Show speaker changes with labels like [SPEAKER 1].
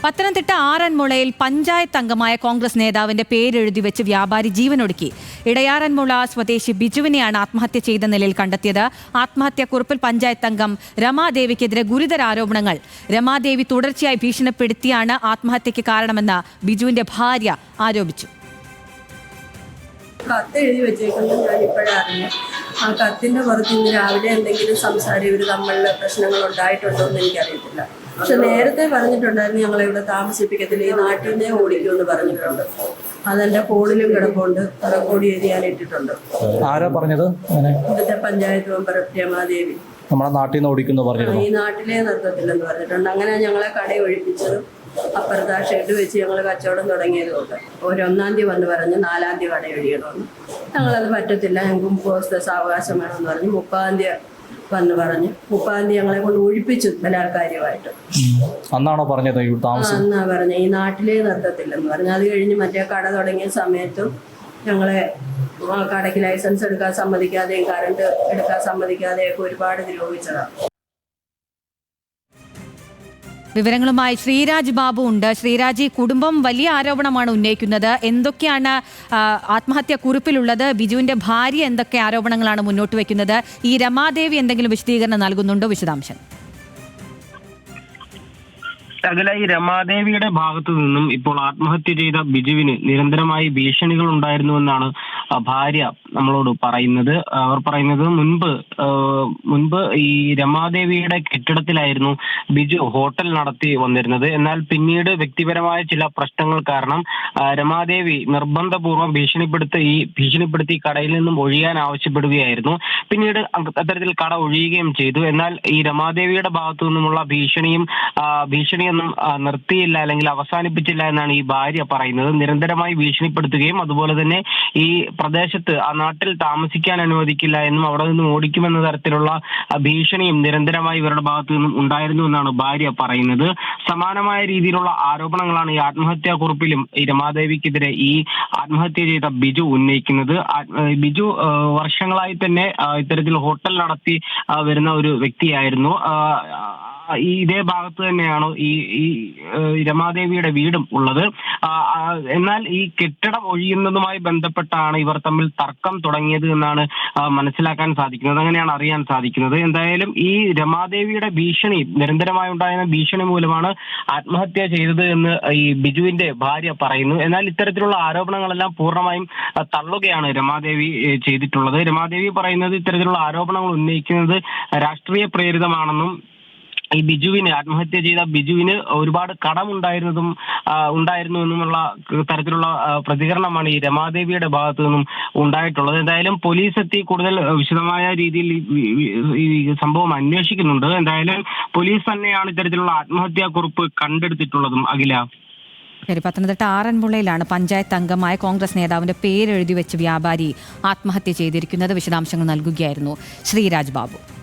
[SPEAKER 1] പത്തനംതിട്ട ആറന്മുളയിൽ പഞ്ചായത്ത് അംഗമായ കോൺഗ്രസ് നേതാവിന്റെ പേരെഴുതി വെച്ച് വ്യാപാരി ജീവനൊടുക്കി. ഇടയാറന്മുള സ്വദേശി ബിജുവിനെയാണ് ആത്മഹത്യ ചെയ്ത നിലയിൽ കണ്ടെത്തിയത്. ആത്മഹത്യാക്കുറിപ്പിൽ പഞ്ചായത്ത് അംഗം രമാദേവിക്കെതിരെ ഗുരുതര ആരോപണങ്ങൾ. രമാദേവി തുടർച്ചയായി ഭീഷണിപ്പെടുത്തിയാണ് ആത്മഹത്യയ്ക്ക് കാരണമെന്ന് ബിജുവിന്റെ ഭാര്യ ആരോപിച്ചു.
[SPEAKER 2] കത്ത് എഴുതി വെച്ചേക്കുന്നത് ഞാൻ ഇപ്പോഴറിഞ്ഞു. ആ കത്തിൻ്റെ പുറത്ത് ഇന്ന് രാവിലെ എന്തെങ്കിലും സംസാരം ഇവർ തമ്മിലുള്ള പ്രശ്നങ്ങൾ ഉണ്ടായിട്ടുണ്ടോ എന്ന് എനിക്കറിയത്തില്ല. പക്ഷെ നേരത്തെ പറഞ്ഞിട്ടുണ്ടായിരുന്നു ഞങ്ങളിവിടെ താമസിപ്പിക്കത്തില്ല, ഈ നാട്ടിൽ നിന്നേ ഓടിക്കുമെന്ന് പറഞ്ഞിട്ടുണ്ട്. അതെൻ്റെ ഫോണിലും കിടപ്പുണ്ട്, റെക്കോർഡ് ചെയ്ത് ഞാൻ ഇട്ടിട്ടുണ്ട്.
[SPEAKER 3] ആരാ പറഞ്ഞത്?
[SPEAKER 2] ഇവിടുത്തെ പഞ്ചായത്ത് മെമ്പർ രമാദേവി
[SPEAKER 3] നമ്മളെ നാട്ടിൽ നിന്ന് ഓടിക്കുന്നു പറഞ്ഞു.
[SPEAKER 2] ഈ നാട്ടിലേ നിർത്തത്തില്ലെന്ന് പറഞ്ഞിട്ടുണ്ട്. അങ്ങനെ ഞങ്ങളെ കടയിൽ ഒഴിപ്പിച്ചതും അപ്പുറത്ത് ആ ഷെഡ് വെച്ച് ഞങ്ങൾ കച്ചവടം തുടങ്ങിയതുകൊണ്ട് ഒരു 1-ാം തീയതി വന്ന് പറഞ്ഞ് 4-ാം തീയതി കട ഒഴിയണമെന്ന്. ഞങ്ങളത് പറ്റത്തില്ല, ഞങ്ങൾക്ക് 30 ദിവസത്തെ സാവകാശം വേണമെന്ന് പറഞ്ഞ് 30-ാം തീയതി വന്ന് പറഞ്ഞ് 30-ാം തീയതി ഞങ്ങളെ കൊണ്ട് ഒഴിപ്പിച്ചു ബലാത്കാര്യമായിട്ട്.
[SPEAKER 3] അന്നാണോ പറഞ്ഞത്?
[SPEAKER 2] അന്നാ പറഞ്ഞത് ഈ നാട്ടിലേ നിർത്തത്തില്ലെന്ന് പറഞ്ഞു. അത് കഴിഞ്ഞ് മറ്റേ കട തുടങ്ങിയ സമയത്തും ഞങ്ങളെ കടയ്ക്ക് ലൈസൻസ് എടുക്കാൻ സമ്മതിക്കാതെയും കറണ്ട് എടുക്കാൻ സമ്മതിക്കാതെയൊക്കെ ഒരുപാട് നിരോധിച്ചതാണ്.
[SPEAKER 1] വിവരങ്ങളുമായി ശ്രീരാജ് ബാബു ഉണ്ട്. ശ്രീരാജ്, കുടുംബം വലിയ ആരോപണമാണ് ഉന്നയിക്കുന്നത്. എന്തൊക്കെയാണ് ആത്മഹത്യാ കുറിപ്പിലുള്ളത്? ബിജുവിന്റെ ഭാര്യ എന്തൊക്കെ ആരോപണങ്ങളാണ് മുന്നോട്ട് വെക്കുന്നത്? ഈ രമാദേവി എന്തെങ്കിലും വിശദീകരണം നൽകുന്നുണ്ടോ? വിശദാംശം.
[SPEAKER 4] അകല, ഈ രമാദേവിയുടെ ഭാഗത്തു നിന്നും ഇപ്പോൾ ആത്മഹത്യ ചെയ്ത ബിജുവിന് നിരന്തരമായി ഭീഷണികൾ ഉണ്ടായിരുന്നുവെന്നാണ് ഭാര്യ നമ്മളോട് പറയുന്നത്. അവർ പറയുന്നത് മുൻപ് ഈ രമാദേവിയുടെ കെട്ടിടത്തിലായിരുന്നു ബിജു ഹോട്ടൽ നടത്തി വന്നിരുന്നത്. എന്നാൽ പിന്നീട് വ്യക്തിപരമായ ചില പ്രശ്നങ്ങൾ കാരണം രമാദേവി നിർബന്ധപൂർവ്വം ഭീഷണിപ്പെടുത്തി കടയിൽ നിന്നും ഒഴിയാൻ ആവശ്യപ്പെടുകയായിരുന്നു. പിന്നീട് അത്തരത്തിൽ കട ഒഴിയുകയും ചെയ്തു. എന്നാൽ ഈ രമാദേവിയുടെ ഭാഗത്തു നിന്നുമുള്ള ഭീഷണിയൊന്നും നിർത്തിയില്ല, അല്ലെങ്കിൽ അവസാനിപ്പിച്ചില്ല എന്നാണ് ഈ ഭാര്യ പറയുന്നത്. നിരന്തരമായി ഭീഷണിപ്പെടുത്തുകയും അതുപോലെ തന്നെ ഈ പ്രദേശത്ത് ആ നാട്ടിൽ താമസിക്കാൻ അനുവദിക്കില്ല എന്നും അവിടെ നിന്നും ഓടിക്കുമെന്ന തരത്തിലുള്ള ഭീഷണിയും നിരന്തരമായി ഇവരുടെ ഭാഗത്തു നിന്നും ഉണ്ടായിരുന്നു എന്നാണ് ഭാര്യ പറയുന്നത്. സമാനമായ രീതിയിലുള്ള ആരോപണങ്ങളാണ് ഈ ആത്മഹത്യാ കുറിപ്പിലും ഈ രമാദേവിക്കെതിരെ ഈ ആത്മഹത്യ ചെയ്ത ബിജു ഉന്നയിക്കുന്നത്. ബിജു വർഷങ്ങളായി തന്നെ ഇത്തരത്തിൽ ഹോട്ടൽ നടത്തി വരുന്ന ഒരു വ്യക്തിയായിരുന്നു. ഈ ഇതേ ഭാഗത്ത് തന്നെയാണ് ഈ രമാദേവിയുടെ വീടും ഉള്ളത്. എന്നാൽ ഈ കെട്ടിടം ഒഴിയുന്നതുമായി ബന്ധപ്പെട്ടാണ് ഇവർ തമ്മിൽ തർക്കം തുടങ്ങിയത് എന്നാണ് മനസ്സിലാക്കാൻ സാധിക്കുന്നത്. അങ്ങനെയാണ് അറിയാൻ സാധിക്കുന്നത്. എന്തായാലും ഈ രമാദേവിയുടെ നിരന്തരമായി ഉണ്ടായിരുന്ന ഭീഷണി മൂലമാണ് ആത്മഹത്യ ചെയ്തത് എന്ന് ഈ ബിജുവിന്റെ ഭാര്യ പറയുന്നു. എന്നാൽ ഇത്തരത്തിലുള്ള ആരോപണങ്ങളെല്ലാം പൂർണ്ണമായും തള്ളുകയാണ് രമാദേവി ചെയ്തിട്ടുള്ളത്. രമാദേവി പറയുന്നത് ഇത്തരത്തിലുള്ള ആരോപണങ്ങൾ ഉന്നയിക്കുന്നത് രാഷ്ട്രീയ പ്രേരിതമാണെന്നും ഈ ആത്മഹത്യ ചെയ്ത ബിജുവിന് ഒരുപാട് ഉണ്ടായിരുന്നു എന്നുമുള്ള തരത്തിലുള്ള പ്രതികരണമാണ് ഈ രമാദേവിയുടെ ഭാഗത്തു നിന്നും ഉണ്ടായിട്ടുള്ളത്. എന്തായാലും പോലീസ് എത്തി കൂടുതൽ വിശദമായ രീതിയിൽ ഈ സംഭവം അന്വേഷിക്കുന്നുണ്ട്. എന്തായാലും പോലീസ് തന്നെയാണ് ഇത്തരത്തിലുള്ള ആത്മഹത്യാ കുറിപ്പ് കണ്ടെടുത്തിട്ടുള്ളതും. അഖില,
[SPEAKER 1] ശരി. പത്തനംതിട്ട ആറന്മുളയിലാണ് പഞ്ചായത്ത് അംഗമായ കോൺഗ്രസ് നേതാവിന്റെ പേരെഴുതി വെച്ച് വ്യാപാരി ആത്മഹത്യ ചെയ്തിരിക്കുന്നത്. വിശദാംശങ്ങൾ നൽകുകയായിരുന്നു ശ്രീരാജ് ബാബു.